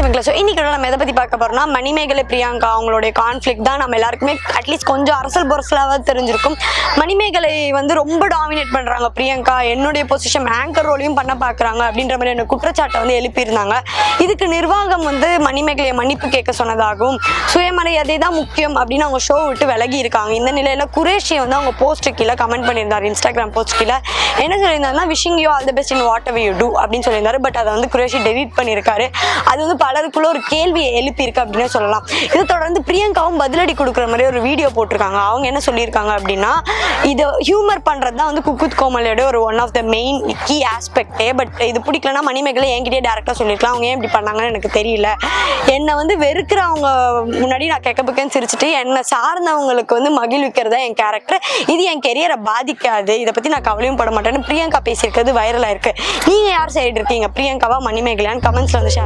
மக்களே, ஸோ இன்னைக்கு நம்ம எதை பற்றி பார்க்க போறோம்னா மணிமேகலை பிரியங்கா அவங்களுடைய கான்ஃப்ளிக்ட் தான். நம்ம எல்லாருக்குமே அட்லீஸ்ட் கொஞ்சம் அரசல் பொரசலாவது தெரிஞ்சிருக்கும். மணிமேகலை வந்து ரொம்ப டாமினேட் பண்றாங்க பிரியங்கா, என்னுடைய பொசிஷன் ஆங்கர் ரோலையும் பண்ண பார்க்குறாங்க அப்படின்ற மாதிரி என்ன குற்றச்சாட்டை வந்து எழுப்பியிருந்தாங்க. இதுக்கு நிர்வாகம் வந்து மணிமேகலையை மன்னிப்பு கேட்க சொன்னதாகவும் சுயமரியாதை தான் முக்கியம் அப்படின்னு அவங்க ஷோ விட்டு விலகி இருக்காங்க. இந்த நிலையில குரேஷி வந்து அவங்க போஸ்ட் கீழே கமெண்ட் பண்ணியிருந்தாரு, இன்ஸ்டாகிராம் போஸ்ட் கீழே என்ன சொல்லியிருந்தாருன்னா wishing you all the best in whatever you do அப்படின்னு சொல்லியிருந்தாரு. பட் அதை வந்து குரேஷி டெலீட் பண்ணியிருக்காரு. அது வந்து பலருக்குள்ள ஒரு கேள்வியை எழுப்பியிருக்கு அப்படின்னு சொல்லலாம். இதை தொடர்ந்து பிரியங்காவும் பதிலடி கொடுக்குற மாதிரி ஒரு வீடியோ போட்டிருக்காங்க. அவங்க என்ன சொல்லியிருக்காங்க அப்படின்னா, இது ஹியூமர் பண்றது தான் வந்து குக்குத் கோமலியோட ஒரு one of the main key ஆஸ்பெக்டே. பட் இது பிடிக்கலன்னா மணிமேகலை என்கிட்டயே டேரக்டா சொல்லியிருக்கலாம், அவங்க ஏன் இப்படி பண்ணாங்கன்னு எனக்கு தெரியல. என்னை வந்து வெறுக்கிறவங்க முன்னாடி நான் கேட்கப்பக்கேன்னு சிரிச்சுட்டு என்னை சார்ந்தவங்களுக்கு வந்து மகிழ்விக்கிறதா என் கேரக்டர், இது என் கெரியரை பாதிக்காது, இதை பத்தி நான் கவலையும் பட மாட்டேன்னு பிரியங்கா பேசியிருக்கிறது வைரலா இருக்கு. நீங்க யார் சைடு இருக்கீங்க, பிரியங்காவா மணிமேகலையான்னு கமெண்ட்ஸ்ல வந்து ஷேர்